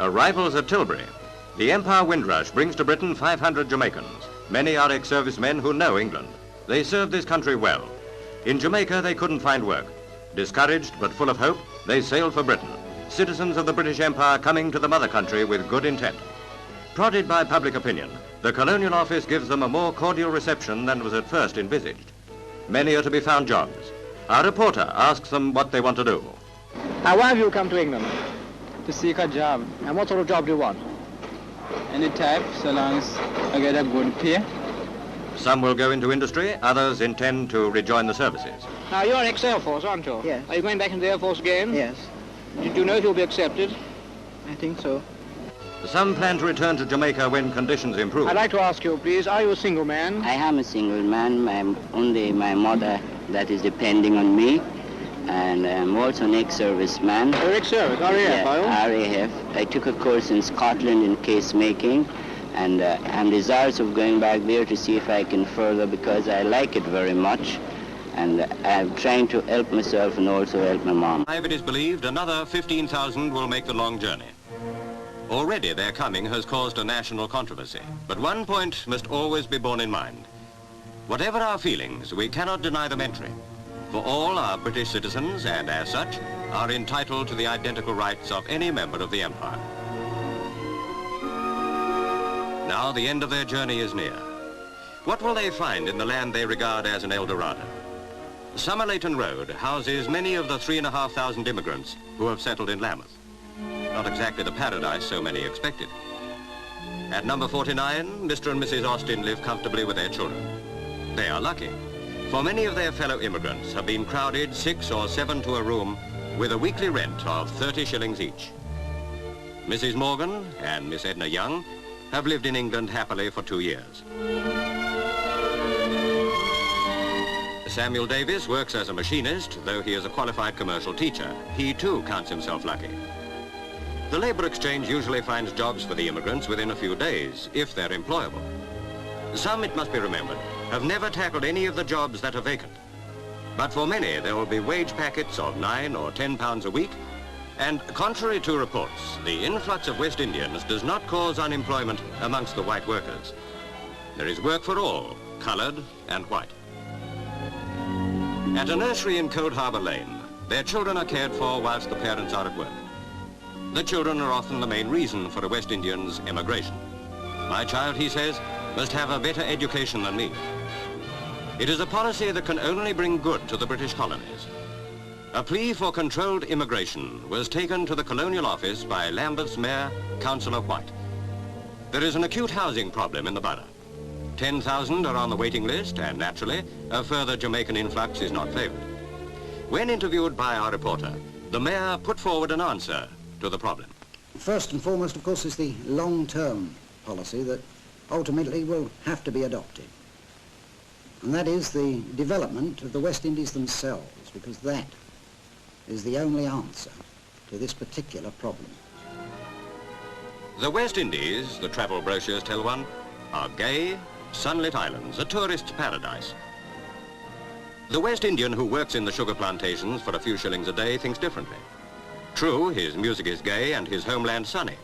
Arrivals at Tilbury. The Empire Windrush brings to Britain 500 Jamaicans. Many are ex-servicemen who know England. They served this country well. In Jamaica, they couldn't find work. Discouraged but full of hope, they sailed for Britain, citizens of the British Empire coming to the mother country with good intent. Prodded by public opinion, the Colonial Office gives them a more cordial reception than was at first envisaged. Many are to be found jobs. Our reporter asks them what they want to do. Now, why have you come to England? To seek a job. And what sort of job do you want? Any type, so long as I get a good pay. Some will go into industry, others intend to rejoin the services. Now, you're ex-Air Force, aren't you? Yes. Are you going back into the Air Force again? Yes. Do you know if you'll be accepted? I think so. Some plan to return to Jamaica when conditions improve. I'd like to ask you, please, are you a single man? I am a single man. Only my mother that is depending on me. And I'm also an ex-serviceman. You're ex-service, RAF, are you? RAF. I took a course in Scotland in case making, and I'm desirous of going back there to see if I can further, because I like it very much, and I'm trying to help myself and also help my mom. It is believed another 15,000 will make the long journey. Already their coming has caused a national controversy, but one point must always be borne in mind. Whatever our feelings, we cannot deny them entry. For all are British citizens and, as such, are entitled to the identical rights of any member of the Empire. Now the end of their journey is near. What will they find in the land they regard as an El Dorado? Somerleyton Road houses many of the 3,500 immigrants who have settled in Lambeth. Not exactly the paradise so many expected. At number 49, Mr. and Mrs. Austin live comfortably with their children. They are lucky, for many of their fellow immigrants have been crowded 6 or 7 to a room with a weekly rent of 30 shillings each. Mrs. Morgan and Miss Edna Young have lived in England happily for 2 years. Samuel Davis works as a machinist, though he is a qualified commercial teacher. He too counts himself lucky. The labor exchange usually finds jobs for the immigrants within a few days, if they're employable. Some, it must be remembered, have never tackled any of the jobs that are vacant. But for many, there will be wage packets of £9 or £10 a week, and contrary to reports, the influx of West Indians does not cause unemployment amongst the white workers. There is work for all, coloured and white. At a nursery in Cold Harbour Lane, their children are cared for whilst the parents are at work. The children are often the main reason for a West Indian's emigration. My child, he says, must have a better education than me. It is a policy that can only bring good to the British colonies. A plea for controlled immigration was taken to the Colonial Office by Lambeth's Mayor, Councillor White. There is an acute housing problem in the borough. 10,000 are on the waiting list, and naturally, a further Jamaican influx is not favoured. When interviewed by our reporter, the Mayor put forward an answer to the problem. First and foremost, of course, is the long-term policy that ultimately will have to be adopted. And that is the development of the West Indies themselves, because that is the only answer to this particular problem. The West Indies, the travel brochures tell one, are gay, sunlit islands, a tourist's paradise. The West Indian who works in the sugar plantations for a few shillings a day thinks differently. True, his music is gay and his homeland sunny,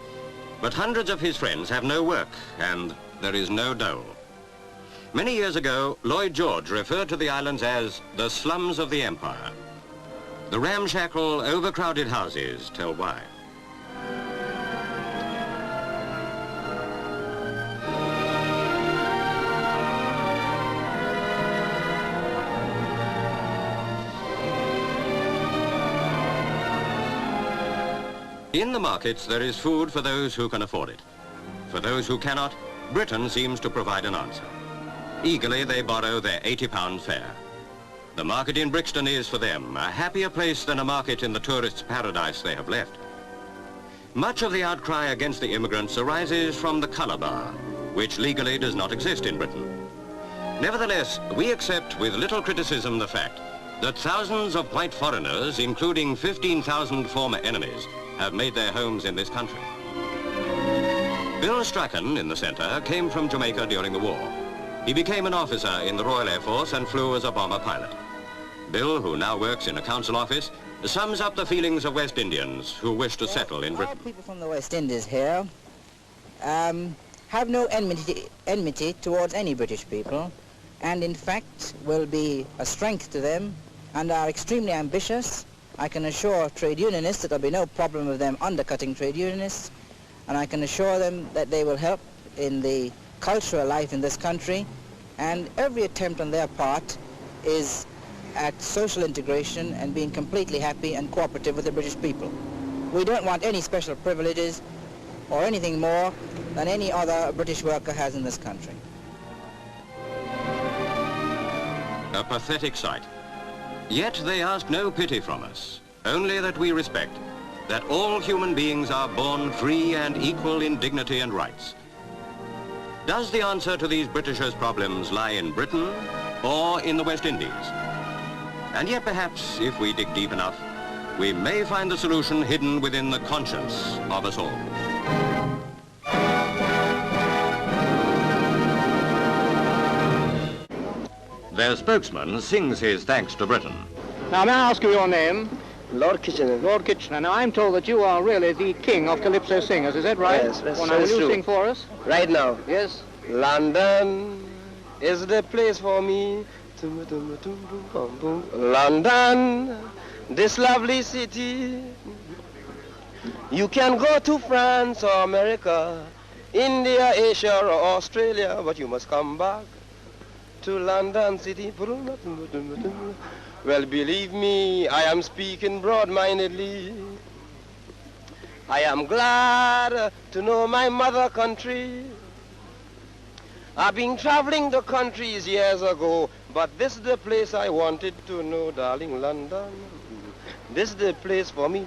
but hundreds of his friends have no work and there is no dole. Many years ago, Lloyd George referred to the islands as the slums of the empire. The ramshackle, overcrowded houses tell why. In the markets, there is food for those who can afford it. For those who cannot, Britain seems to provide an answer. Eagerly, they borrow their £80 fare. The market in Brixton is, for them, a happier place than a market in the tourist's paradise they have left. Much of the outcry against the immigrants arises from the colour bar, which legally does not exist in Britain. Nevertheless, we accept with little criticism the fact that thousands of white foreigners, including 15,000 former enemies, have made their homes in this country. Bill Strachan, in the centre, came from Jamaica during the war. He became an officer in the Royal Air Force and flew as a bomber pilot. Bill, who now works in a council office, sums up the feelings of West Indians who wish to settle in Our Britain. people from the West Indies here have no enmity towards any British people, and in fact will be a strength to them and are extremely ambitious. I can assure trade unionists that there'll be no problem with them undercutting trade unionists, and I can assure them that they will help in the cultural life in this country, and every attempt on their part is at social integration and being completely happy and cooperative with the British people. We don't want any special privileges or anything more than any other British worker has in this country. A pathetic sight. Yet they ask no pity from us, only that we respect that all human beings are born free and equal in dignity and rights. Does the answer to these Britishers' problems lie in Britain or in the West Indies? And yet perhaps, if we dig deep enough, we may find the solution hidden within the conscience of us all. Their spokesman sings his thanks to Britain. Now, may I ask you your name? Lord Kitchener. Lord Kitchener. Now, I'm told that you are really the king of calypso singers. Is that right? Yes, that's Well, now, will you true. sing for us? Right now. Yes. London is the place for me. London, this lovely city. You can go to France or America, India, Asia or Australia, but you must come back to London City. Well, believe me, I am speaking broad-mindedly. I am glad to know my mother country. I've been traveling the countries years ago, but this is the place I wanted to know, darling, London. This is the place for me.